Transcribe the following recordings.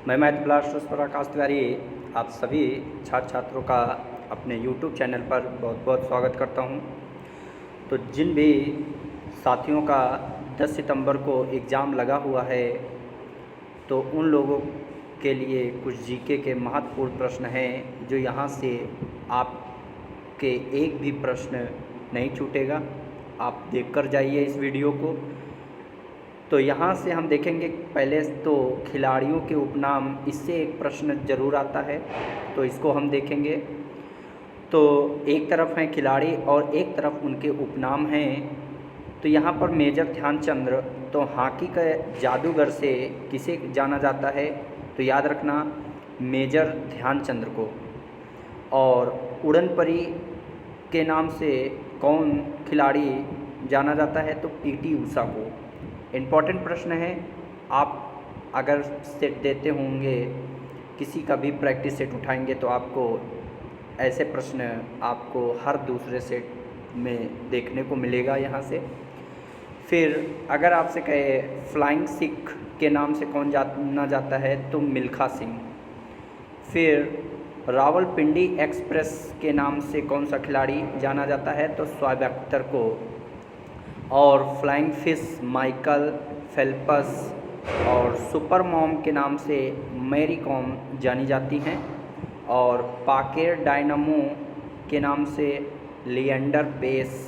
मैं math blasters पर आकाश तिवारी आप सभी छात्र छात्रों का अपने यूट्यूब चैनल पर बहुत बहुत स्वागत करता हूं। तो जिन भी साथियों का 10 सितंबर को एग्ज़ाम लगा हुआ है तो उन लोगों के लिए कुछ जीके के महत्वपूर्ण प्रश्न हैं जो यहाँ से आपके एक भी प्रश्न नहीं छूटेगा। आप देखकर जाइए इस वीडियो को। तो यहाँ से हम देखेंगे पहले तो खिलाड़ियों के उपनाम, इससे एक प्रश्न ज़रूर आता है तो इसको हम देखेंगे। तो एक तरफ हैं खिलाड़ी और एक तरफ उनके उपनाम हैं। तो यहाँ पर मेजर ध्यानचंद, तो हॉकी का जादूगर से किसे जाना जाता है? तो याद रखना मेजर ध्यानचंद को। और उड़न परी के नाम से कौन खिलाड़ी जाना जाता है? तो पीटी ऊषा को। इम्पॉर्टेंट प्रश्न है, आप अगर सेट देते होंगे, किसी का भी प्रैक्टिस सेट उठाएंगे तो आपको ऐसे प्रश्न आपको हर दूसरे सेट में देखने को मिलेगा यहाँ से। फिर अगर आपसे कहे फ्लाइंग सिख के नाम से कौन जाना जाता है? तो मिल्खा सिंह। फिर रावलपिंडी एक्सप्रेस के नाम से कौन सा खिलाड़ी जाना जाता है? तो शोएब अख्तर को। और फ्लाइंग फिश माइकल फेल्प्स और सुपर मॉम के नाम से मैरी कॉम जानी जाती हैं। और पाकेर डायनामो के नाम से लिएंडर पेस।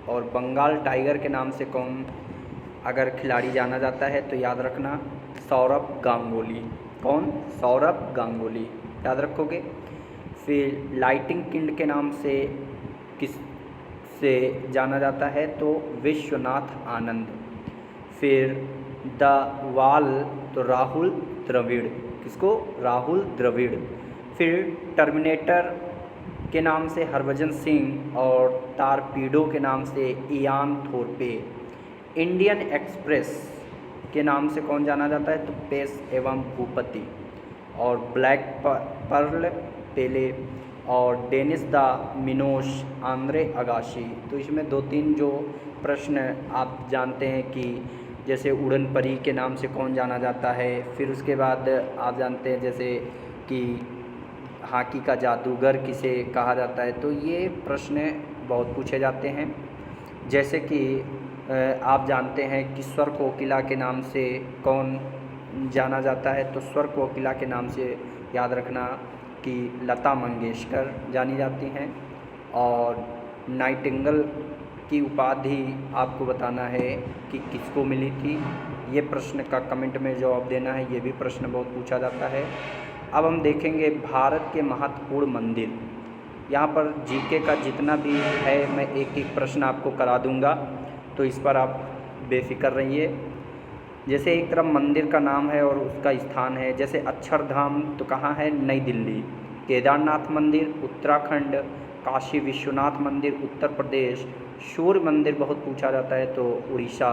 और बंगाल टाइगर के नाम से कौन अगर खिलाड़ी जाना जाता है? तो याद रखना सौरभ गांगुली। कौन? सौरभ गांगुली, याद रखोगे। फिर लाइटिंग किंग के नाम से किस से जाना जाता है? तो विश्वनाथ आनंद। फिर द वाल, तो राहुल द्रविड़। किसको? राहुल द्रविड़। फिर टर्मिनेटर के नाम से हरभजन सिंह और टारपीडो के नाम से इयान थोरपे। इंडियन एक्सप्रेस के नाम से कौन जाना जाता है? तो पेस एवं भूपति। और ब्लैक पर्ल पेले और डेनिस द मिनोश आंद्रे अगाशी। तो इसमें 2-3 जो प्रश्न आप जानते हैं कि जैसे उड़न परी के नाम से कौन जाना जाता है। फिर उसके बाद आप जानते हैं जैसे कि हॉकी का जादूगर किसे कहा जाता है। तो ये प्रश्न बहुत पूछे जाते हैं। जैसे कि आप जानते हैं कि स्वर कोकिला के नाम से कौन जाना जाता है? तो स्वर कोकिला के नाम से याद रखना कि लता मंगेशकर जानी जाती हैं। और नाइटिंगेल की उपाधि आपको बताना है कि किसको मिली थी। ये प्रश्न का कमेंट में जवाब देना है। ये भी प्रश्न बहुत पूछा जाता है। अब हम देखेंगे भारत के महत्वपूर्ण मंदिर। यहाँ पर जीके का जितना भी है मैं एक एक प्रश्न आपको करा दूँगा, तो इस पर आप बेफिक्र रहिए। जैसे एक तरफ मंदिर का नाम है और उसका स्थान है, जैसे अक्षरधाम तो कहाँ है? नई दिल्ली। केदारनाथ मंदिर उत्तराखंड। काशी विश्वनाथ मंदिर उत्तर प्रदेश। सूर्य मंदिर बहुत पूछा जाता है तो उड़ीसा।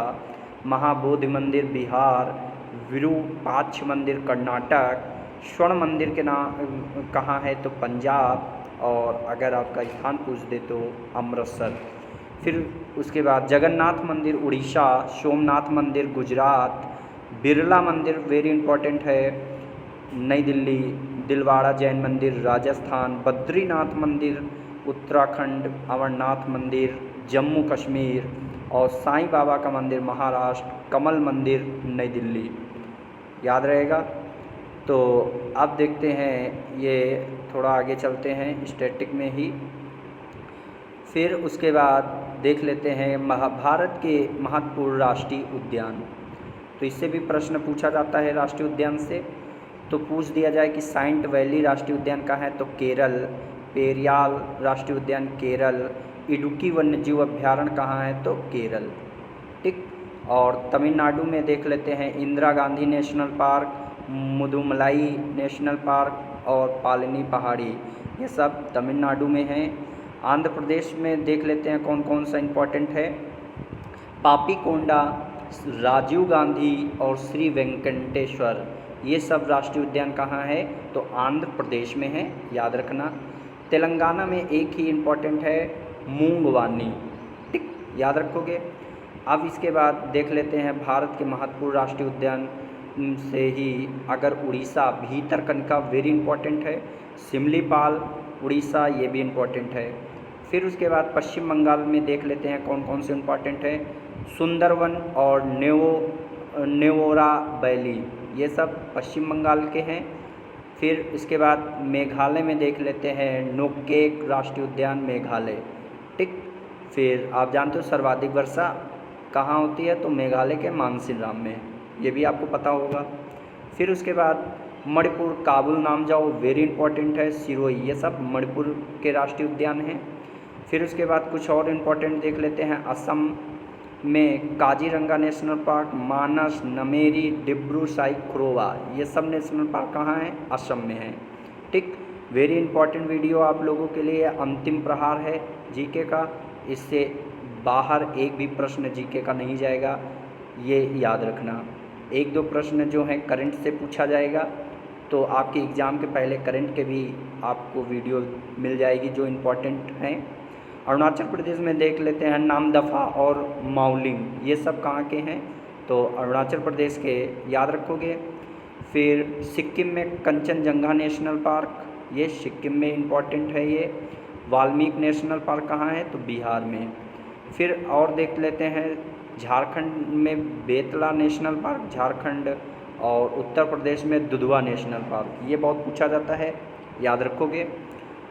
महाबोधि मंदिर बिहार। विरूपाक्ष मंदिर कर्नाटक। स्वर्ण मंदिर के नाम कहाँ है? तो पंजाब। और अगर आपका स्थान पूछ दे तो अमृतसर। फिर उसके बाद जगन्नाथ मंदिर उड़ीसा। सोमनाथ मंदिर गुजरात। बिरला मंदिर वेरी इंपॉर्टेंट है, नई दिल्ली। दिलवाड़ा जैन मंदिर राजस्थान। बद्रीनाथ मंदिर उत्तराखंड। अमरनाथ मंदिर जम्मू कश्मीर। और साईं बाबा का मंदिर महाराष्ट्र। कमल मंदिर नई दिल्ली, याद रहेगा। तो अब देखते हैं, ये थोड़ा आगे चलते हैं स्टैटिक में ही। फिर उसके बाद देख लेते हैं भारत के महत्वपूर्ण राष्ट्रीय उद्यान। तो इससे भी प्रश्न पूछा जाता है राष्ट्रीय उद्यान से। तो पूछ दिया जाए कि साइंट वैली राष्ट्रीय उद्यान कहाँ है? तो केरल। पेरियाल राष्ट्रीय उद्यान केरल। इडुक्की वन्यजीव अभ्यारण्य कहाँ है? तो केरल, ठीक। और तमिलनाडु में देख लेते हैं Indira Gandhi national park, Mudumalai national park और पालनी पहाड़ी, ये सब तमिलनाडु में हैं। आंध्र प्रदेश में देख लेते हैं कौन कौन सा इम्पोर्टेंट है। पापीकोंडा, राजीव गांधी और श्री वेंकटेश्वर, ये सब राष्ट्रीय उद्यान कहाँ है? तो आंध्र प्रदेश में है, याद रखना। तेलंगाना में एक ही इम्पोर्टेंट है मूंगवानी, ठीक, याद रखोगे। अब इसके बाद देख लेते हैं भारत के महत्वपूर्ण राष्ट्रीय उद्यान से ही अगर उड़ीसा, भीतरकनिका वेरी इंपॉर्टेंट है, सिमलीपाल उड़ीसा ये भी इम्पॉर्टेंट है। फिर उसके बाद पश्चिम बंगाल में देख लेते हैं कौन कौन से इम्पॉर्टेंट है, सुंदरवन और नेवोरा वैली ये सब पश्चिम बंगाल के हैं। फिर इसके बाद मेघालय में देख लेते हैं नोक्रेक राष्ट्रीय उद्यान मेघालय, ठीक। फिर आप जानते हो सर्वाधिक वर्षा कहाँ होती है, तो मेघालय के मानसीराम में, ये भी आपको पता होगा। फिर उसके बाद मणिपुर, काबुल नामजाओ वेरी इंपॉर्टेंट है, सिरोही ये सब मणिपुर के राष्ट्रीय उद्यान हैं। फिर उसके बाद कुछ और इम्पोर्टेंट देख लेते हैं, असम में काजीरंगा नेशनल पार्क, मानस, नमेरी, डिब्रू साइखोवा ये सब नेशनल पार्क कहाँ हैं, असम में हैं, ठीक। वेरी इंपॉर्टेंट वीडियो आप लोगों के लिए अंतिम प्रहार है जीके का, इससे बाहर एक भी प्रश्न जीके का नहीं जाएगा, ये याद रखना। एक दो प्रश्न जो हैं करंट से पूछा जाएगा, तो आपके एग्ज़ाम के पहले करंट के भी आपको वीडियो मिल जाएगी जो इम्पोर्टेंट हैं। अरुणाचल प्रदेश में देख लेते हैं नामदफा और माउलिंग ये सब कहाँ के हैं, तो अरुणाचल प्रदेश के याद रखोगे। फिर सिक्किम में कंचनजंगा नेशनल पार्क, ये सिक्किम में इम्पॉर्टेंट है। ये वाल्मीकि नेशनल पार्क कहाँ है, तो बिहार में। फिर और देख लेते हैं झारखंड में बेतला नेशनल पार्क झारखंड, और उत्तर प्रदेश में दुधवा नेशनल पार्क, ये बहुत पूछा जाता है, याद रखोगे,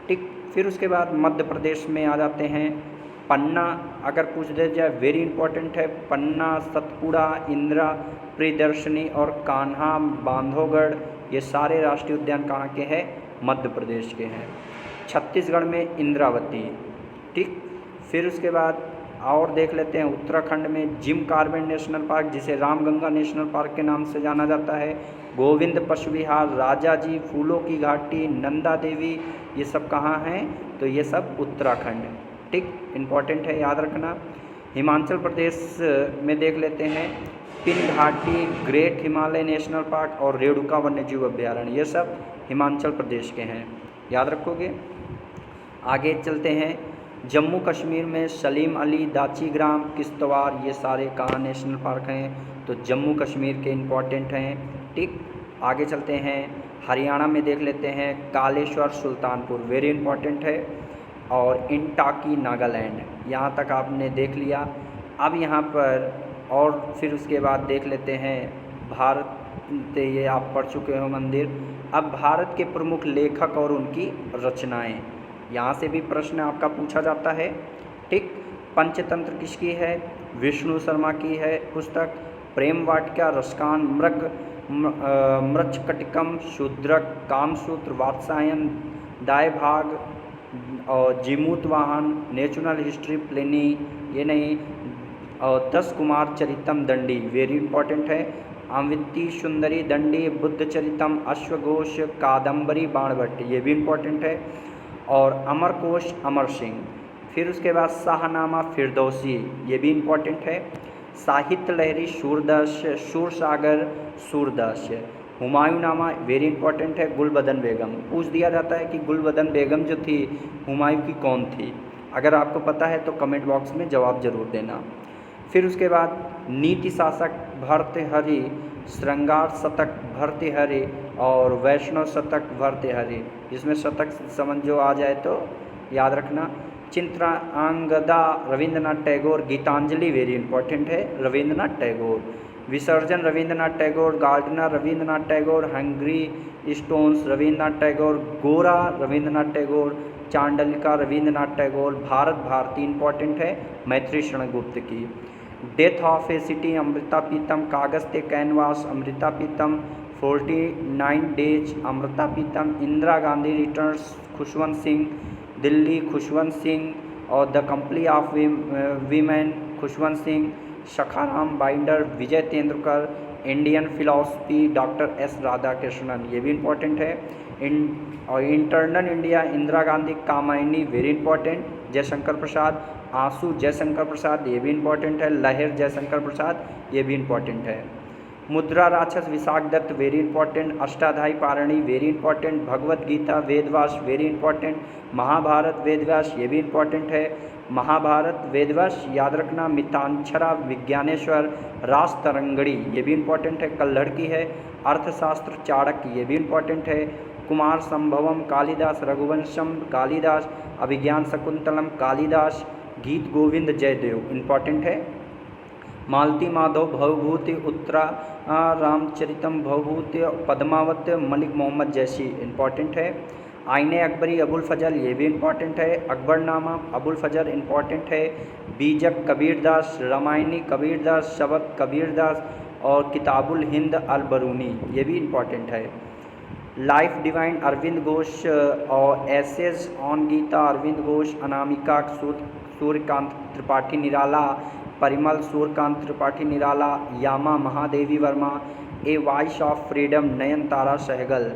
ठीक। फिर उसके बाद मध्य प्रदेश में आ जाते हैं पन्ना, अगर पूछ दे जाए वेरी इंपॉर्टेंट है, पन्ना, सतपुड़ा, इंदिरा प्रियदर्शनी और कान्हा बांधवगढ़ ये सारे राष्ट्रीय उद्यान कहाँ के हैं, मध्य प्रदेश के हैं। छत्तीसगढ़ में इंद्रावती, ठीक। फिर उसके बाद और देख लेते हैं उत्तराखंड में जिम कार्बेट नेशनल पार्क जिसे रामगंगा नेशनल पार्क के नाम से जाना जाता है, गोविंद पशु विहार, राजाजी, फूलों की घाटी, नंदा देवी ये सब कहाँ हैं, तो ये सब उत्तराखंड, ठीक, इम्पॉर्टेंट है, याद रखना। हिमाचल प्रदेश में देख लेते हैं पिन घाटी, ग्रेट हिमालय नेशनल पार्क और रेणुका वन्यजीव अभ्यारण्य, ये सब हिमाचल प्रदेश के हैं, याद रखोगे। आगे चलते हैं जम्मू कश्मीर में सलीम अली, दाची ग्राम, किश्तवाड़ ये सारे कहाँ नेशनल पार्क हैं, तो जम्मू कश्मीर के इम्पॉर्टेंट हैं, ठीक। आगे चलते हैं हरियाणा में देख लेते हैं कालेश्वर सुल्तानपुर वेरी इंपॉर्टेंट है, और इंटाकी नागालैंड, यहाँ तक आपने देख लिया। अब यहाँ पर और फिर उसके बाद देख लेते हैं भारत, ये आप पढ़ चुके हो मंदिर। अब भारत के प्रमुख लेखक और उनकी रचनाएं, यहाँ से भी प्रश्न आपका पूछा जाता है, ठीक। पंचतंत्र किसकी है, विष्णु शर्मा की है पुस्तक। प्रेम वाटिका, रसकान, मृच्छकटिकम, शूद्रक, कामसूत्र, वात्सायन, दायभाग और जीमूतवाहन, नेचुरल हिस्ट्री, प्लिनी ये नहीं, और 10 कुमार चरितम दंडी वेरी इंपॉर्टेंट है। अमृति सुंदरी दंडी, बुद्ध चरितम, अश्वघोष, कादम्बरी, बाणभट्ट ये भी इम्पॉर्टेंट है, और अमरकोश अमर सिंह। फिर उसके बाद शाहनामा फिरदौसी ये भी इम्पॉर्टेंट है। साहित्य लहरी सूरदास, सूरसागर सूरदास। हुमायूंनामा वेरी इंपॉर्टेंट है, गुलबदन बेगम, पूछ दिया जाता है कि गुलबदन बेगम जो थी हुमायूं की कौन थी, अगर आपको पता है तो कमेंट बॉक्स में जवाब ज़रूर देना। फिर उसके बाद नीति शासक भर्तृहरि, श्रृंगार शतक भर्तृहरि और वैष्णव शतक भर्तृहरि, जिसमें शतक समझ जो आ जाए तो याद रखना। चित्रांगदा रविंद्रनाथ टैगोर, गीतांजलि वेरी इंपॉर्टेंट है Rabindranath Tagore. Visarjan Rabindranath Tagore, gardener Rabindranath Tagore, hungry stones Rabindranath Tagore, Gora Rabindranath Tagore, Chandalika Rabindranath Tagore. Bharat Bharati important है मैत्री शरण गुप्त की। Death of a city Amrita Pritam, Kagaz te canvas Amrita Pritam, 49 days Amrita Pritam, Indira Gandhi returns Khushwant Singh, Delhi Khushwant Singh, और the company of women Khushwant Singh, Sakharam Binder Vijay Tendulkar, Indian philosophy doctor S Radhakrishnan ये भी इम्पोर्टेंट है। और internal India Indira Gandhi, Kamayani very important, Jaishankar Prasad, Aansu Jaishankar प्रसाद ये भी इम्पॉर्टेंट है, लहर जयशंकर प्रसाद ये भी इम्पॉर्टेंट है। Mudra Rakshasa Vishakhadatta very important, Ashtadhyayi Panini very important, Bhagavad Gita Vedvyas very important, Mahabharat Vedvyas ये भी इंपॉर्टेंट है, महाभारत वेदव्यास याद रखना, मिताक्षरा विज्ञानेश्वर, रास तरंगड़ी ये भी इंपॉर्टेंट है, कल्हड़ की है, अर्थशास्त्र चाणक्य ये भी इंपॉर्टेंट है, कुमार संभवम कालिदास, रघुवंशम कालिदास, अभिज्ञान शकुंतलम कालिदास, गीत गोविंद जयदेव इंपॉर्टेंट है, मालती माधव भवभूति, उत्तरा रामचरितम भवभूति, पद्मावत मलिक मोहम्मद जैसी इंपॉर्टेंट है, आईने अकबरी अबुल फजल ये भी इंपॉर्टेंट है, अकबरनामा अबुल फजल इंपॉर्टेंट है, बीजक कबीरदास, रामायणी कबीरदास, शबद कबीरदास और किताबुल हिंद अल बरूनी ये भी इंपॉर्टेंट है, लाइफ डिवाइन अरविंद घोष और essays on Gita Arvind Ghosh, Anamika Suryakant Tripathi Nirala, Parimal Suryakant Tripathi Nirala, Yama Mahadevi Verma, a voice of freedom Nayantara Sahgal,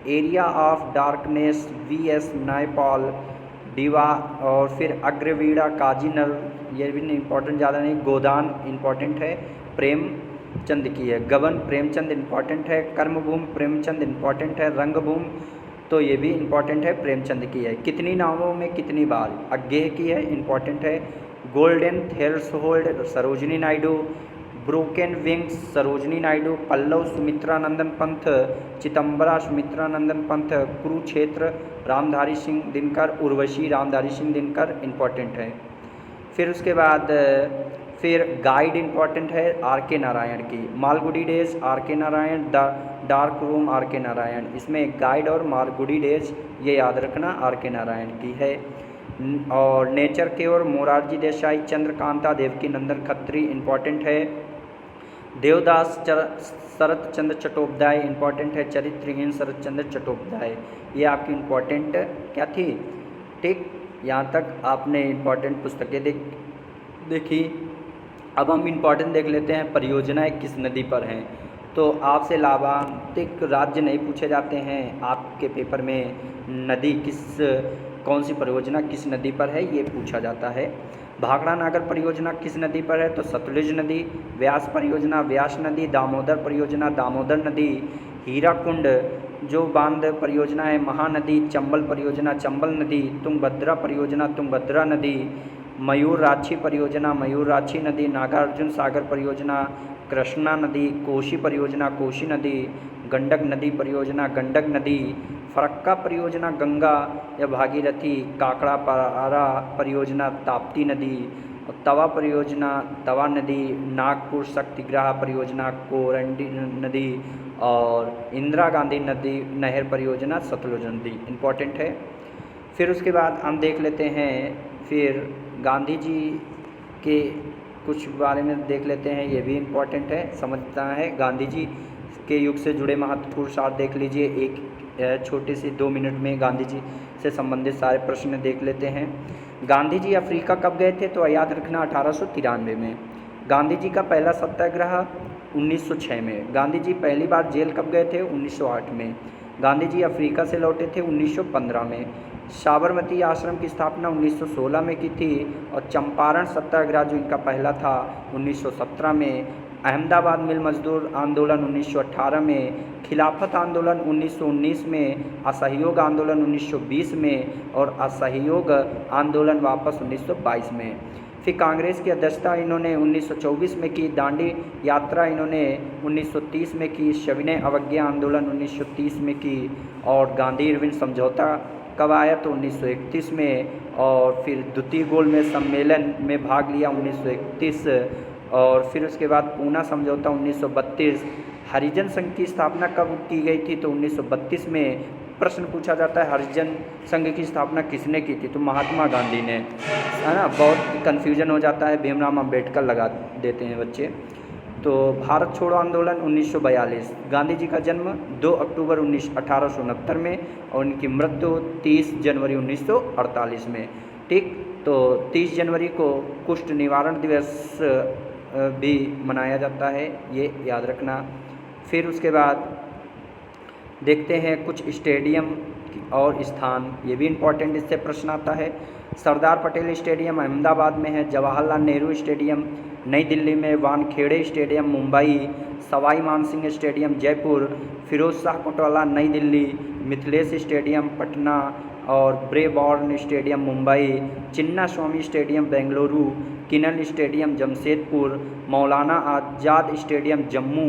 area of darkness V S. Naipaul, डिवा और फिर अग्रवीणा काजी नर ये भी इंपॉर्टेंट ज़्यादा नहीं, गोदान इंपॉर्टेंट है, प्रेमचंद की है, गबन प्रेमचंद इंपॉर्टेंट है, कर्मभूमि प्रेमचंद इंपॉर्टेंट है, रंगभूमि तो ये भी इंपॉर्टेंट है, प्रेमचंद की है, कितनी नावों में कितनी बार अज्ञेय की है इंपॉर्टेंट है, golden threshold Sarojini Naidu, broken wings Sarojini Naidu, Pallav Sumitranandan Pant, Chidambara Sumitranandan Pant, Kurukshetra Ramdhari Singh Dinkar, Urvashi Ramdhari Singh Dinkar important है। फिर उसके बाद फिर गाइड इंपॉर्टेंट है आर के नारायण की, Malgudi days R K Narayan, the dark room R K Narayan, इसमें गाइड और मालगुडी डेज ये याद रखना आर के नारायण की है, और नेचर के और मोरारजी देसाई, चंद्रकांता देवकी नंदन खत्री इंपॉर्टेंट है, देवदास शरत चंद्र चट्टोपाध्याय इंपॉर्टेंट है, चरित्रहीन शरत चंद्र चट्टोपाध्याय ये आपकी इंपॉर्टेंट क्या थी, ठीक, यहाँ तक आपने इंपॉर्टेंट पुस्तकें देखी। अब हम इंपॉर्टेंट देख लेते हैं, परियोजनाएं किस नदी पर हैं। तो आपसे लाभांतिक राज्य नहीं पूछे जाते हैं, आपके पेपर में नदी कौन सी परियोजना किस नदी पर है ये पूछा जाता है। भाखड़ा नागर परियोजना किस नदी पर है, तो सतलुज नदी, व्यास परियोजना व्यास नदी, दामोदर परियोजना दामोदर नदी, हीराकुंड जो बांध परियोजना है महानदी, चंबल परियोजना चंबल नदी, तुंगभद्रा परियोजना तुंगभद्रा नदी, मयूरराक्षी परियोजना मयूरराक्षी नदी, नागार्जुन सागर परियोजना कृष्णा नदी, कोशी परियोजना कोशी नदी, गंडक नदी परियोजना गंडक नदी, फरक्का परियोजना गंगा या भागीरथी, काकड़ा पारा परियोजना ताप्ती नदी, तवा परियोजना तवा नदी, नागपुर शक्तिग्रह परियोजना कोरंडी नदी, और इंदिरा गांधी नदी नहर परियोजना सतलुज नदी इम्पोर्टेंट है। फिर उसके बाद हम देख लेते हैं, फिर गांधी जी के कुछ बारे में देख लेते हैं, ये भी इम्पोर्टेंट है, समझना है। गांधी जी के युग से जुड़े महत्वपूर्ण सार देख लीजिए, एक छोटे से 2 मिनट में गांधी जी से संबंधित सारे प्रश्न देख लेते हैं। गांधी जी अफ्रीका कब गए थे, तो याद रखना 1893 में। गांधी जी का पहला सत्याग्रह 1906 में। गांधी जी पहली बार जेल कब गए थे, 1908 में। गांधी जी अफ्रीका से लौटे थे 1915 में। साबरमती आश्रम की स्थापना 1916 में की थी, और चंपारण सत्याग्रह जो इनका पहला था 1917 में। अहमदाबाद मिल मजदूर आंदोलन 1918 में, खिलाफत आंदोलन 1919 में, असहयोग आंदोलन 1920 में, और असहयोग आंदोलन वापस 1922 में। फिर कांग्रेस की अध्यक्षता इन्होंने 1924 में की, दांडी यात्रा इन्होंने 1930 में की, सविनय अवज्ञा आंदोलन 1930 में की, और गांधी इरविन समझौता कब आया, तो 1931 में। और फिर द्वितीय गोलमेज सम्मेलन में भाग लिया 1931, और फिर उसके बाद पूना समझौता 1932। हरिजन संघ की स्थापना कब की गई थी, तो 1932 में। प्रश्न पूछा जाता है हरिजन संघ की स्थापना किसने की थी, तो महात्मा गांधी ने, है ना। बहुत कन्फ्यूजन हो जाता है, भीमराव अम्बेडकर लगा देते हैं बच्चे। तो भारत छोड़ो आंदोलन 1942। गांधी जी का जन्म 2 अक्टूबर 1869 में, और उनकी मृत्यु 30 जनवरी 1948 में, ठीक। तो 30 जनवरी को कुष्ठ निवारण दिवस भी मनाया जाता है, ये याद रखना। फिर उसके बाद देखते हैं कुछ स्टेडियम और स्थान, ये भी इम्पोर्टेंट, इससे प्रश्न आता है। सरदार पटेल स्टेडियम अहमदाबाद में है, जवाहरलाल नेहरू स्टेडियम नई दिल्ली में Wankhede stadium Mumbai, Sawai Mansingh stadium Jaipur, Firoz Shah Kotla New Delhi, Mithilesh stadium Patna और Brabourne stadium Mumbai, Chinna Swamy stadium Bengaluru, Keenan stadium Jamshedpur, Maulana Azad stadium Jammu,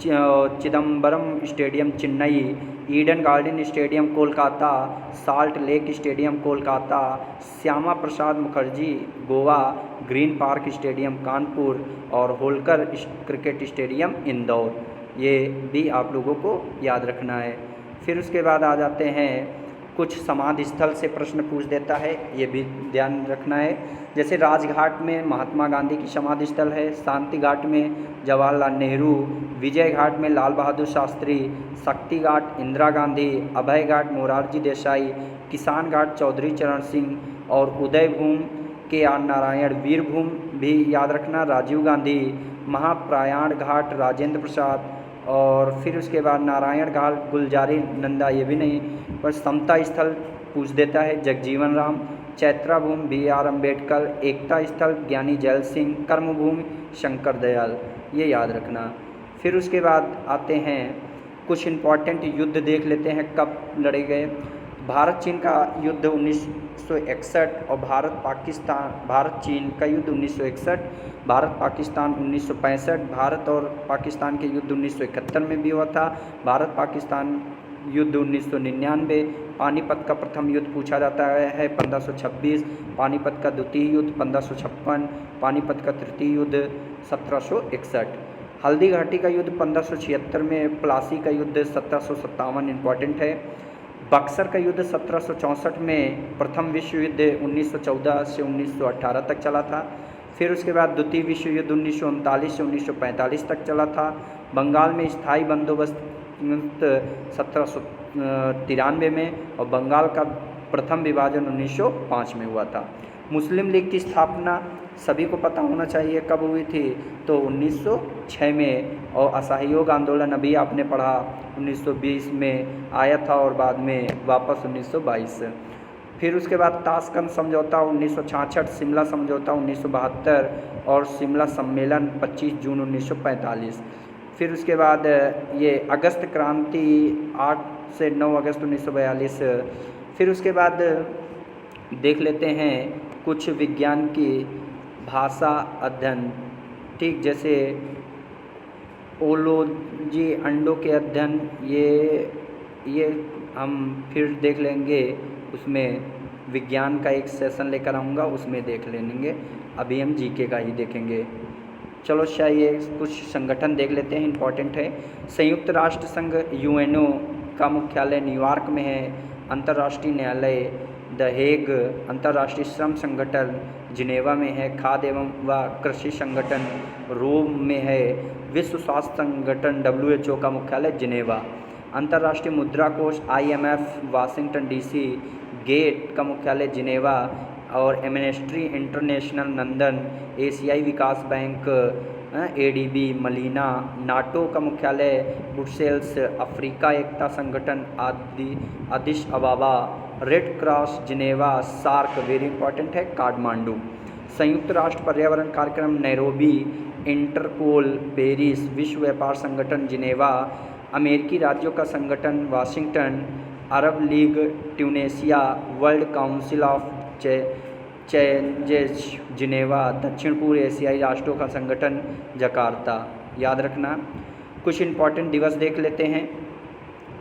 Chidambaram stadium Chennai, Eden Garden stadium Kolkata, Salt Lake stadium Kolkata, Shyama Prasad Mukherjee Goa, Green Park stadium Kanpur और होलकर क्रिकेट स्टेडियम इंदौर। ये भी आप लोगों को याद रखना है। फिर उसके बाद आ जाते हैं कुछ समाधि स्थल से प्रश्न पूछ देता है, ये भी ध्यान रखना है। जैसे राजघाट में महात्मा गांधी की समाधि स्थल है, शांति घाट में जवाहरलाल नेहरू, विजय घाट में लाल बहादुर शास्त्री, शक्ति घाट इंदिरा गांधी, अभय घाट मोरारजी देसाई, किसान घाट चौधरी चरण सिंह और उदय भूम के आर नारायण, वीरभूम भी याद रखना राजीव गांधी, महाप्रयाण घाट राजेंद्र प्रसाद और फिर उसके बाद नारायण घाट गुलजारी नंदा, ये भी नहीं, पर समता स्थल पूछ देता है जगजीवन राम, चैत्रा भूमि बी आर अम्बेडकर, एकता स्थल ज्ञानी जैल सिंह, कर्मभूमि शंकर दयाल, ये याद रखना। फिर उसके बाद आते हैं कुछ इम्पॉर्टेंट युद्ध देख लेते हैं कब लड़े गए। भारत चीन का युद्ध 1961 और भारत चीन का युद्ध 1961, भारत पाकिस्तान 1965, भारत और पाकिस्तान के युद्ध 1971 में भी हुआ था, भारत पाकिस्तान युद्ध 1999, पानीपत का प्रथम युद्ध पूछा जाता है 1526, पानीपत का द्वितीय युद्ध 1556, पानीपत का तृतीय युद्ध 1761, हल्दी घाटी का युद्ध 1576 में, प्लासी का युद्ध 1757 इम्पॉर्टेंट है, बक्सर का युद्ध 1764 में, प्रथम विश्व युद्ध 1914 से 1918 तक चला था। फिर उसके बाद द्वितीय विश्व युद्ध 1939 से 1945 तक चला था। बंगाल में स्थायी बंदोबस्त 1793 में और बंगाल का प्रथम विभाजन 1905 में हुआ था। मुस्लिम लीग की स्थापना सभी को पता होना चाहिए कब हुई थी, तो 1906 में, और असहयोग आंदोलन अभी आपने पढ़ा 1920 में आया था और बाद में वापस 1922। फिर उसके बाद ताशकंद समझौता 1966, शिमला समझौता 1972 और शिमला सम्मेलन 25 जून 1945। फिर उसके बाद ये अगस्त क्रांति 8 से 9 अगस्त 1942। फिर उसके बाद देख लेते हैं कुछ विज्ञान की भाषा अध्ययन, ठीक, जैसे ओलोजी अंडों के अध्ययन, ये हम फिर देख लेंगे, उसमें विज्ञान का एक सेशन लेकर आऊँगा, उसमें देख लेंगे, अभी हम जीके का ही देखेंगे। चलो ये कुछ संगठन देख लेते हैं, इम्पॉर्टेंट है। संयुक्त राष्ट्र संघ यूएनओ का मुख्यालय न्यूयॉर्क में है, अंतर्राष्ट्रीय न्यायालय द हेग, अंतर्राष्ट्रीय श्रम संगठन जिनेवा में है, खाद्य एवं व कृषि संगठन रोम में है, विश्व स्वास्थ्य संगठन WHO का मुख्यालय जिनेवा, अंतर्राष्ट्रीय मुद्रा कोष IMF वाशिंगटन DC, गेट का मुख्यालय जिनेवा और एमनेस्ट्री इंटरनेशनल लंदन, एशियाई विकास बैंक ADB मलीना, नाटो का मुख्यालय ब्रुसेल्स, अफ्रीका एकता संगठन Addis Ababa, Red Cross Geneva, SAARC very important है काठमांडू, संयुक्त राष्ट्र पर्यावरण कार्यक्रम नैरोबी, इंटरपोल पेरिस, विश्व व्यापार संगठन जिनेवा, अमेरिकी राज्यों का संगठन Washington, Arab league Tunisia, world council of changes Geneva, दक्षिण पूर्व एशियाई राष्ट्रों का संगठन जकार्ता, याद रखना। कुछ इम्पॉर्टेंट दिवस देख लेते हैं,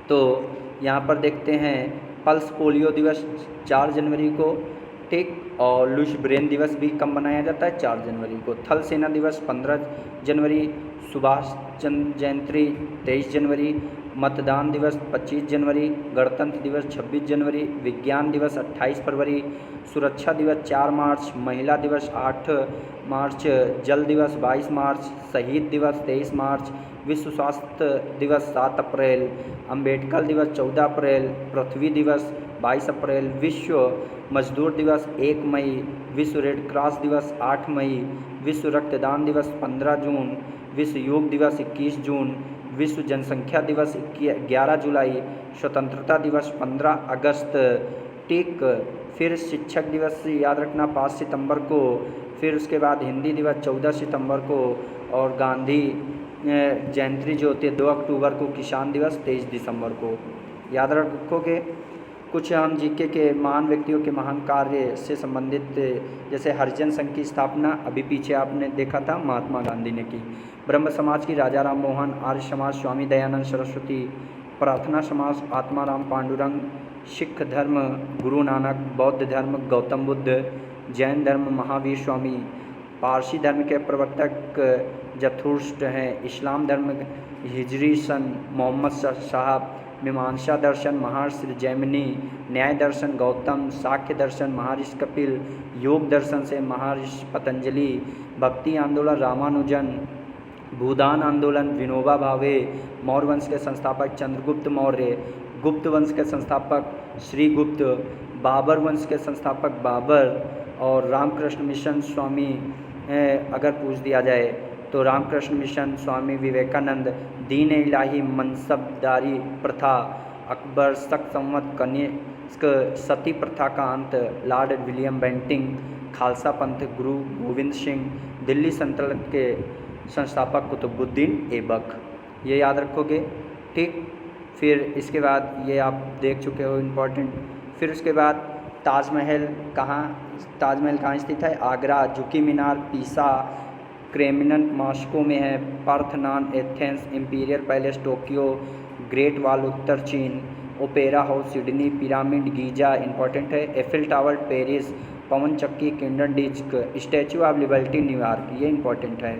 तो यहाँ पर देखते हैं पल्स पोलियो दिवस 4 जनवरी को, ठीक, और लुश ब्रेन दिवस भी कब मनाया जाता है, 4 जनवरी को, थल सेना दिवस 15 जनवरी, सुभाष चंद्र जयंती 23 जनवरी, मतदान दिवस 25 जनवरी, गणतंत्र दिवस 26 जनवरी, विज्ञान दिवस 28 फरवरी, सुरक्षा दिवस 4 मार्च, महिला दिवस 8 मार्च, जल दिवस 22 मार्च, शहीद दिवस 23 मार्च, विश्व स्वास्थ्य दिवस 7 अप्रैल, अम्बेडकर दिवस 14 अप्रैल, पृथ्वी दिवस 22 अप्रैल, विश्व मजदूर दिवस 1 मई, विश्व रेड क्रॉस दिवस 8 मई, विश्व रक्तदान दिवस 15 जून, विश्व योग दिवस 21 जून, विश्व जनसंख्या दिवस 11 जुलाई, स्वतंत्रता दिवस 15 अगस्त, ठीक। फिर शिक्षक दिवस याद रखना 5 सितंबर को, फिर उसके बाद हिंदी दिवस 14 सितंबर को, और गांधी जयंती जो होती है 2 अक्टूबर को, किसान दिवस 23 दिसंबर को। याद रखोगे। कुछ हम जीके के महान व्यक्तियों के महान कार्य से संबंधित, जैसे हरिजन संघ की स्थापना अभी पीछे आपने देखा था महात्मा गांधी ने की। ब्रह्म समाज की राजा राम मोहन, आर्य समाज स्वामी दयानंद सरस्वती, प्रार्थना समाज आत्माराम पांडुरंग, सिख धर्म गुरु नानक, बौद्ध धर्म गौतम बुद्ध, जैन धर्म महावीर स्वामी, पारसी धर्म के प्रवर्तक जथुर्ष्ट हैं, इस्लाम धर्म हिजरी सन मोहम्मद साहब, मीमांसा दर्शन महर्षि जैमिनी, न्याय दर्शन गौतम, सांख्य दर्शन महर्षि कपिल, योग दर्शन से महर्षि पतंजलि, भक्ति आंदोलन रामानुजन, भूदान आंदोलन विनोबा भावे, मौर्य वंश के संस्थापक चंद्रगुप्त मौर्य, गुप्त वंश के संस्थापक श्रीगुप्त, बाबर वंश के संस्थापक बाबर, और रामकृष्ण मिशन स्वामी अगर पूछ दिया जाए तो रामकृष्ण मिशन स्वामी विवेकानंद, दीन इलाही मनसबदारी प्रथा, अकबर शक संवत कनिष्क सती प्रथा का अंत, लॉर्ड विलियम बेंटिंग, खालसा पंथ गुरु गोविंद सिंह, दिल्ली सल्तनत के संस्थापक कुतुबुद्दीन ऐबक। ये याद रखोगे, ठीक। फिर इसके बाद ये आप देख चुके हो इम्पोर्टेंट। फिर उसके बाद ताजमहल कहाँ स्थित है? आगरा। जुकी मीनार पीसा, क्रेमलिन मॉस्को में है, Parthenon Athens, imperial palace Tokyo, great wall उत्तर चीन, opera house Sydney, pyramid Giza important है, एफिल टावर पेरिस, पवन चक्की Kinderdijk, Statue of Liberty New York, ये इंपॉर्टेंट है।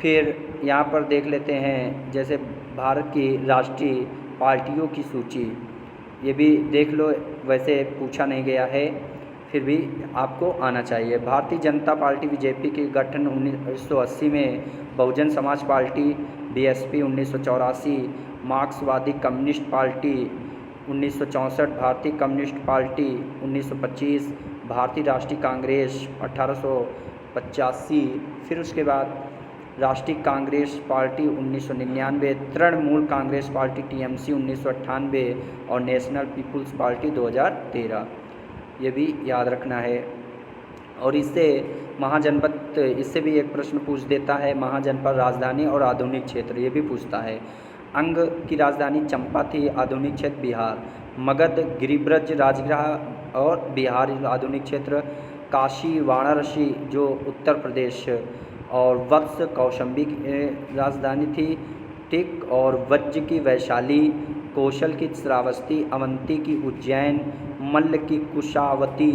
फिर यहाँ पर देख लेते हैं जैसे भारत की राष्ट्रीय पार्टियों की सूची, ये भी देख लो, वैसे पूछा नहीं गया है फिर भी आपको आना चाहिए। भारतीय जनता पार्टी बीजेपी के गठन 1980 में, बहुजन समाज पार्टी बीएसपी 1984, मार्क्सवादी कम्युनिस्ट पार्टी 1964, भारतीय कम्युनिस्ट पार्टी 1925, भारतीय राष्ट्रीय कांग्रेस 1885, फिर उसके बाद राष्ट्रीय Congress party 1999, Trinamool Congress party TMC 1998 और नेशनल पीपुल्स पार्टी 2013। ये भी याद रखना है। और इससे महाजनपद, इससे भी एक प्रश्न पूछ देता है, महाजनपद राजधानी और आधुनिक क्षेत्र, ये भी पूछता है। अंग की राजधानी चंपा थी, आधुनिक क्षेत्र बिहार। मगध गिरिब्रज राजगृह और बिहार आधुनिक क्षेत्र। काशी वाराणसी जो उत्तर प्रदेश, और वत्स कौशंबी की राजधानी थी, ठीक। और वज्र की वैशाली, कौशल की श्रावस्ती, अवंती की उज्जैन, मल्ल की कुशावती,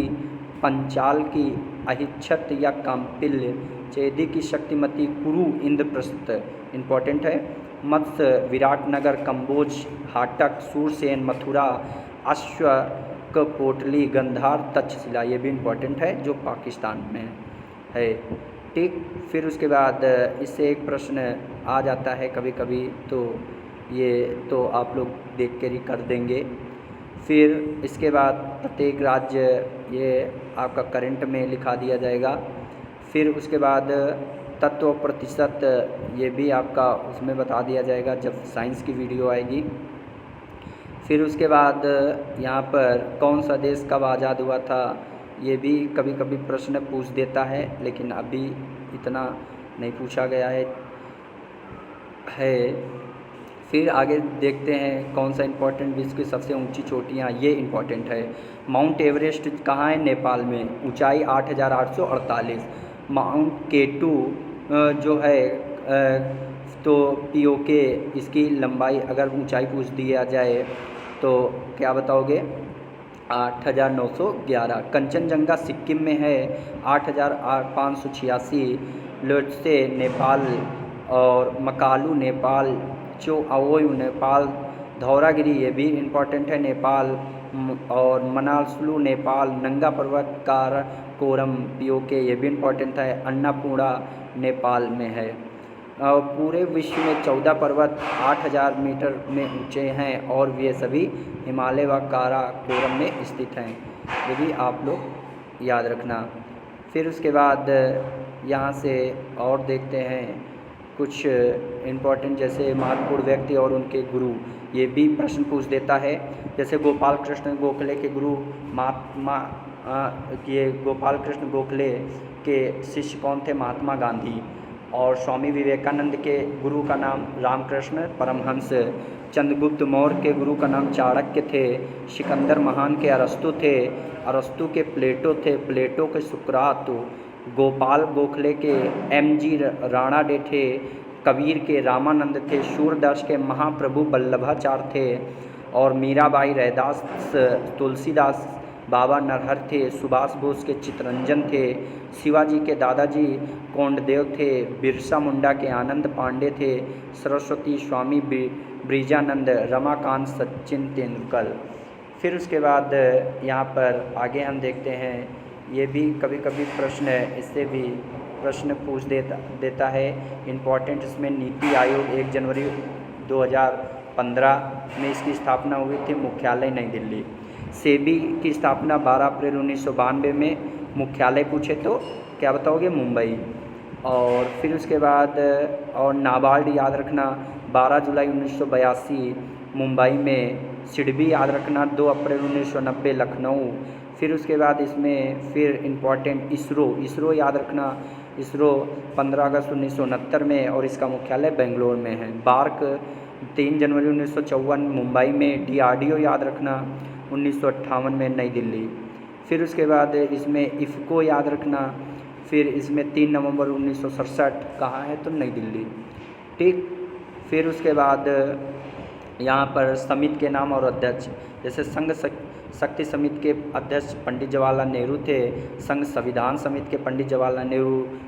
पंचाल की अहिच्छत या काम्पिल्य, चेदी की शक्तिमती, कुरु इंद्रप्रस्थ इंपॉर्टेंट है। मत्स्य विराटनगर, कंबोज, हाटक, सूरसेन, मथुरा, अश्वकपोटली, गंधार, तक्षशिला, ये भी इम्पोर्टेंट है जो पाकिस्तान में है, ठीक। फिर उसके बाद इससे एक प्रश्न आ जाता है कभी कभी, तो ये तो आप लोग देख कर ही कर देंगे। फिर इसके बाद प्रत्येक राज्य ये आपका करंट में लिखा दिया जाएगा। फिर उसके बाद तत्व प्रतिशत, ये भी आपका उसमें बता दिया जाएगा जब साइंस की वीडियो आएगी। फिर उसके बाद यहाँ पर कौन सा देश कब आज़ाद हुआ था, ये भी कभी कभी प्रश्न पूछ देता है, लेकिन अभी इतना नहीं पूछा गया है। फिर आगे देखते हैं कौन सा इम्पोर्टेंट, विश्व की सबसे ऊंची चोटियाँ, ये इम्पोर्टेंट है। माउंट एवरेस्ट कहाँ है? नेपाल में, ऊंचाई 8848। माउंट केटू जो है तो पीओके, इसकी लंबाई अगर ऊंचाई पूछ दिया जाए तो क्या बताओगे? 8911। कंचनजंगा सिक्किम में है, 8586। लोटसे नेपाल और मकालू नेपाल, चोआओ नेपाल, धौरागिरी ये भी इम्पोर्टेंट है नेपाल, और मनासलू नेपाल, नंगा पर्वत काराकोरम पीओके ये भी इम्पोर्टेंट है, अन्नपूर्णा नेपाल में है। और पूरे विश्व में 14 पर्वत 8000 मीटर में ऊंचे हैं और ये सभी हिमालय व काराकोरम में स्थित हैं, ये भी आप लोग याद रखना। फिर उसके बाद यहाँ से और देखते हैं कुछ इम्पोर्टेंट, जैसे महत्वपूर्ण व्यक्ति और उनके गुरु, ये भी प्रश्न पूछ देता है। जैसे गोपाल कृष्ण गोखले के गुरु महात्मा ये गोपाल कृष्ण गोखले के शिष्य कौन थे? महात्मा गांधी। और स्वामी विवेकानंद के गुरु का नाम रामकृष्ण परमहंस। चंद्रगुप्त मौर्य के गुरु का नाम चाणक्य थे। सिकंदर महान के अरस्तु थे। अरस्तु के प्लेटो थे। प्लेटो के सुकरात। गोपाल गोखले के M.G. राणाडे थे। कबीर के रामानंद थे। सूरदास के महाप्रभु वल्लभाचार्य थे। और मीराबाई, रैदास, तुलसीदास, बाबा नरहर थे। सुभाष बोस के चित्तरंजन थे। शिवाजी के दादाजी कोंडदेव थे। बिरसा मुंडा के आनंद पांडे थे। सरस्वती स्वामी ब्रिजानंद, रमाकांत, सचिन तेंदुलकर। फिर उसके बाद यहाँ पर आगे हम देखते हैं, ये भी कभी कभी प्रश्न है, इससे भी प्रश्न पूछ देता है इम्पॉर्टेंट। इसमें नीति आयोग 1 जनवरी 2015 में इसकी स्थापना हुई थी, मुख्यालय नई दिल्ली। सेबी की स्थापना 12 अप्रैल 1992 में, मुख्यालय पूछे तो क्या बताओगे? मुंबई। और फिर उसके बाद और नाबार्ड याद रखना 12 जुलाई 1982 मुंबई में। सिडबी याद रखना 2 अप्रैल 1990 लखनऊ। फिर उसके बाद इसमें फिर इम्पॉर्टेंट इसरो याद रखना, इसरो 15 अगस्त 1969 में और इसका मुख्यालय बेंगलोर में है। बार्क 3 जनवरी 1954 मुंबई में। DRDO याद रखना 1958 में नई दिल्ली। फिर उसके बाद इसमें इफ़को याद रखना, फिर इसमें 3 नवंबर 1967 कहाँ है? तो नई दिल्ली। ठीक। फिर उसके बाद यहाँ पर समिति के नाम और अध्यक्ष, जैसे संघ शक्ति समिति के अध्यक्ष पंडित जवाहरलाल नेहरू थे। संघ संविधान समिति के पंडित जवाहरलाल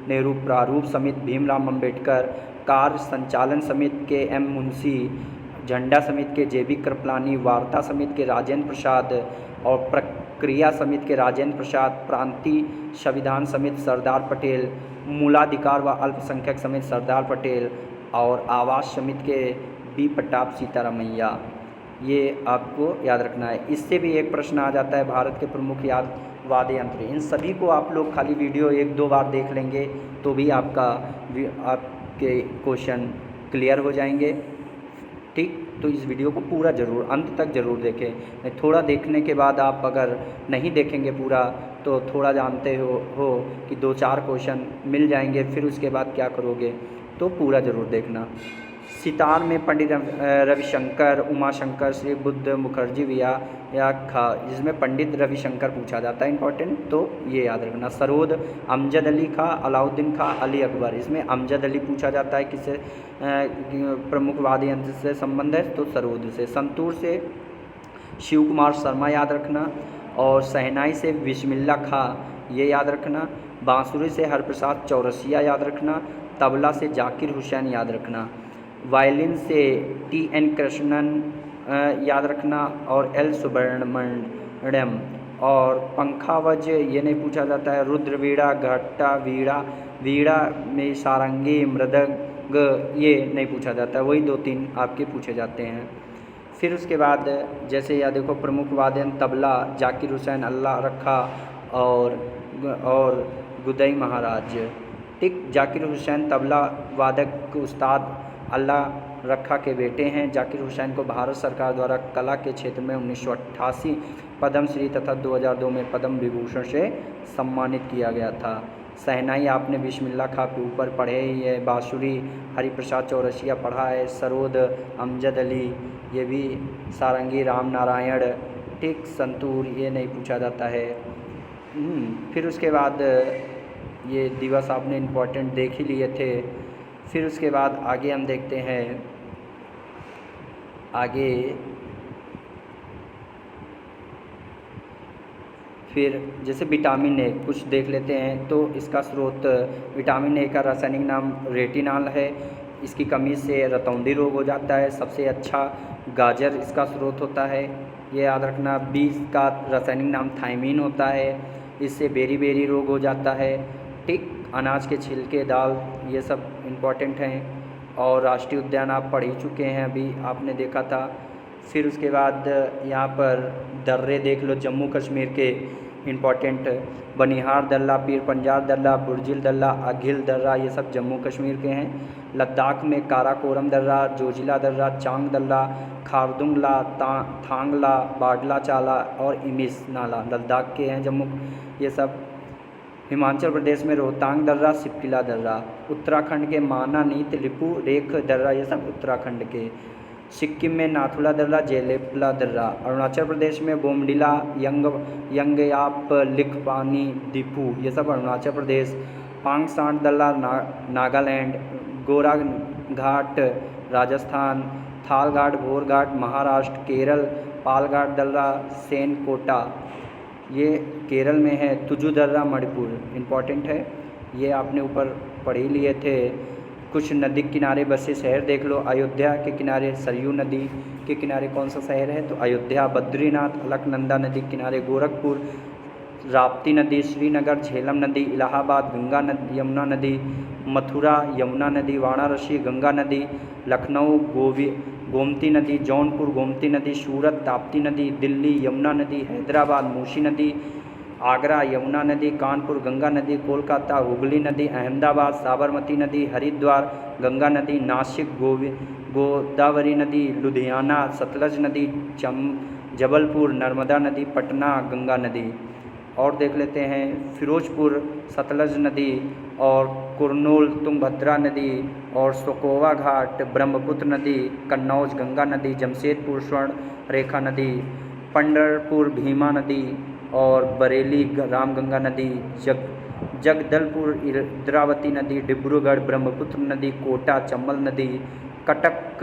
नेहरू। प्रारूप समिति भीमराव अम्बेडकर। कार्य संचालन समिति के M मुंशी। झंडा समिति के JB कृपलानी। वार्ता समिति के राजेंद्र प्रसाद और प्रक्रिया समिति के राजेंद्र प्रसाद। प्रांतीय संविधान समिति सरदार पटेल। मूलाधिकार व अल्पसंख्यक समिति सरदार पटेल। और आवास समिति के B पट्टाभ सीतारामैया। ये आपको याद रखना है। इससे भी एक प्रश्न आ जाता है, भारत के प्रमुख वाद्य यंत्र। इन सभी को आप लोग खाली वीडियो 1-2 बार देख लेंगे तो भी आपके क्वेश्चन क्लियर हो जाएंगे। ठीक। तो इस वीडियो को पूरा ज़रूर अंत तक ज़रूर देखें। थोड़ा देखने के बाद आप अगर नहीं देखेंगे पूरा तो थोड़ा जानते हो कि 2-4 क्वेश्चन मिल जाएंगे, फिर उसके बाद क्या करोगे, तो पूरा ज़रूर देखना। सितार में पंडित रविशंकर, उमाशंकर, श्री बुद्ध मुखर्जी व्याख्या, जिसमें पंडित रविशंकर पूछा जाता है इम्पोर्टेंट, तो ये याद रखना। सरोद अमजद अली खां, अलाउद्दीन खां, अली अकबर, इसमें अमजद अली पूछा जाता है, किससे प्रमुख वाद्य यंत्र से संबंध है, तो सरोद से। संतूर से शिव कुमार शर्मा याद रखना। और शहनाई से बिस्मिल्ला खां, ये याद रखना। बांसुरी से हरप्रसाद चौरसिया याद रखना। तबला से जाकिर हुसैन याद रखना। वायलिन से T.N. कृष्णन याद रखना और L. सुब्रमण्यम। और पंखावज ये नहीं पूछा जाता है। रुद्र वीणा, घट्टा वीणा में सारंगी, मृदंग ये नहीं पूछा जाता है, वही 2-3 आपके पूछे जाते हैं। फिर उसके बाद जैसे या देखो प्रमुख वाद्य तबला जाकिर हुसैन, अल्लाह रखा और गुदई महाराज। ठीक। जाकिर हुसैन तबला वादक उस्ताद अल्लाह रखा के बेटे हैं। जाकिर हुसैन को भारत सरकार द्वारा कला के क्षेत्र में 1988 पद्मश्री तथा 2002 में पद्म विभूषण से सम्मानित किया गया था। शहनाई आपने बिस्मिल्ला खां के ऊपर पढ़े ही है। बांसुरी हरिप्रसाद चौरसिया पढ़ा है। सरोद अमजद अली, ये भी सारंगी राम नारायण। ठीक। संतूर ये नहीं पूछा जाता है। फिर उसके बाद ये दिवस आपने इम्पोर्टेंट देख ही लिए थे। फिर उसके बाद आगे हम देखते हैं, आगे फिर जैसे विटामिन ए कुछ देख लेते हैं। तो इसका स्रोत विटामिन ए का रासायनिक नाम रेटिनॉल है। इसकी कमी से रतौंधी रोग हो जाता है। सबसे अच्छा गाजर इसका स्रोत होता है, ये याद रखना। बीज का रासायनिक नाम थायमीन होता है, इससे बेरी रोग हो जाता है। ठीक। अनाज के छिलके, दाल, ये सब इम्पॉर्टेंट हैं। और राष्ट्रीय उद्यान आप पढ़ ही चुके हैं, अभी आपने देखा था। फिर उसके बाद यहाँ पर दर्रे देख लो जम्मू कश्मीर के, इम्पॉर्टेंट। बनिहार दर्रा, पीर पंजाल दर्रा, बुर्जिल दर्रा, अघिल दर्रा, ये सब जम्मू कश्मीर के हैं। लद्दाख में काराकोरम दर्रा, जोजिला दर्रा, चांग दर्रा, खारदुंगला, थांगला, बाडला चाला और इमिस नाला लद्दाख के हैं जम्मू ये सब। हिमाचल प्रदेश में रोहतांग दर्रा, सिपकिला दर्रा। उत्तराखंड के माना, नीत, लिपू, रेख दर्रा, ये सब उत्तराखंड के। सिक्किम में नाथुला दर्रा, जेलेपला दर्रा। अरुणाचल प्रदेश में बोमडिला, यंगयाप, लिखपानी, दीपू, ये सब अरुणाचल प्रदेश। पांगसांड दर्रा, नागालैंड। गोरा घाट राजस्थान। थालघाट, भोरघाट महाराष्ट्र। केरल, पालघाट दर्रा, सेनकोटा ये केरल में है। तुजु दर्रा, मणिपुर इम्पॉर्टेंट है, ये आपने ऊपर पढ़ ही लिए थे। कुछ नदी किनारे बसे शहर देख लो। अयोध्या के किनारे सरयू नदी के किनारे कौन सा शहर है, तो अयोध्या। बद्रीनाथ, अलकनंदा नदी किनारे गोरखपुर। राप्ती नदी, श्रीनगर। झेलम नदी, इलाहाबाद। गंगा नदी, यमुना नदी, मथुरा। यमुना नदी, वाराणसी। गंगा नदी, लखनऊ। गोमती नदी, जौनपुर। गोमती नदी, सूरत। ताप्ती नदी, दिल्ली। यमुना नदी, हैदराबाद। मूसी नदी, आगरा। यमुना नदी, कानपुर। गंगा नदी, कोलकाता। हुगली नदी, अहमदाबाद। साबरमती नदी, हरिद्वार। गंगा नदी, नासिक। गोदावरी नदी, लुधियाना। सतलज नदी, जबलपुर। नर्मदा नदी, पटना। गंगा नदी और देख लेते हैं फिरोजपुर, सतलज नदी और कुरनूल, तुंगभद्रा नदी और सोकोवा घाट। ब्रह्मपुत्र नदी, कन्नौज। गंगा नदी, जमशेदपुर। स्वर्ण रेखा नदी, पंढरपुर। भीमा नदी और बरेली, रामगंगा नदी। जगदलपुर, इंद्रावती नदी। डिब्रूगढ़, ब्रह्मपुत्र नदी। कोटा, चंबल नदी। कटक,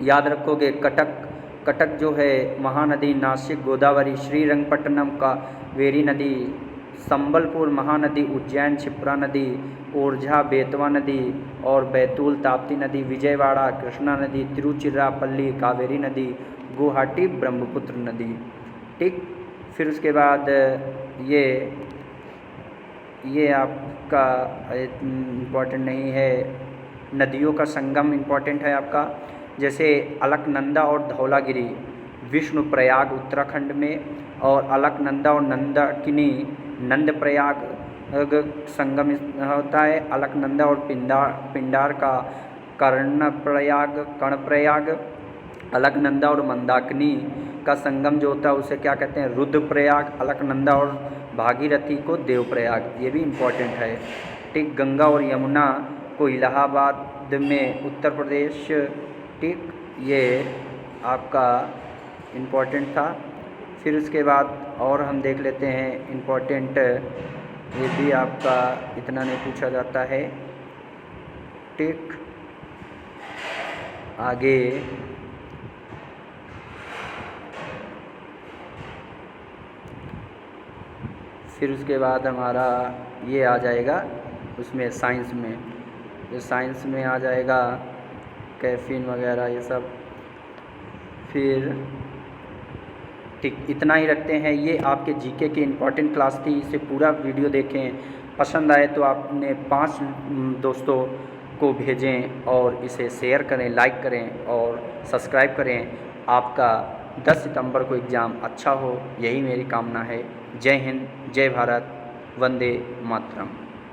याद रखोगे कटक जो है महानदी। नासिक, गोदावरी। श्रीरंगपट्टनम, कावेरी नदी। संबलपुर, महानदी। उज्जैन, क्षिप्रा नदी। ओरछा, बेतवा नदी और बैतूल, ताप्ती नदी। विजयवाड़ा, कृष्णा नदी। तिरुचिरापल्ली, कावेरी नदी। गुवाहाटी, ब्रह्मपुत्र नदी। ठीक, फिर उसके बाद ये आपका इम्पॉर्टेंट नहीं है। नदियों का संगम इम्पॉर्टेंट है आपका, जैसे अलकनंदा और धौलागिरी विष्णुप्रयाग उत्तराखंड में, और अलकनंदा और नंदाकिनी नंदप्रयाग संगम होता है। अलकनंदा और पिंडार का कर्णप्रयाग। अलकनंदा और मंदाकिनी का संगम जो होता है उसे क्या कहते हैं, रुद्रप्रयाग। अलकनंदा और भागीरथी को देवप्रयाग, ये भी इम्पोर्टेंट है। ठीक, गंगा और यमुना को इलाहाबाद में उत्तर प्रदेश। ठीक, ये आपका इम्पोर्टेंट था। फिर उसके बाद और हम देख लेते हैं इम्पोर्टेंट, ये भी आपका इतना नहीं पूछा जाता है। ठीक, आगे फिर उसके बाद हमारा ये आ जाएगा उसमें साइंस में, ये साइंस में आ जाएगा कैफीन वगैरह ये सब। फिर ठीक, इतना ही रखते हैं। ये आपके जीके की इम्पॉर्टेंट क्लास थी, इसे पूरा वीडियो देखें। पसंद आए तो आपने 5 दोस्तों को भेजें और इसे शेयर करें, लाइक करें और सब्सक्राइब करें। आपका 10 सितंबर को एग्ज़ाम अच्छा हो, यही मेरी कामना है। जय हिंद, जय भारत, वंदे मातरम।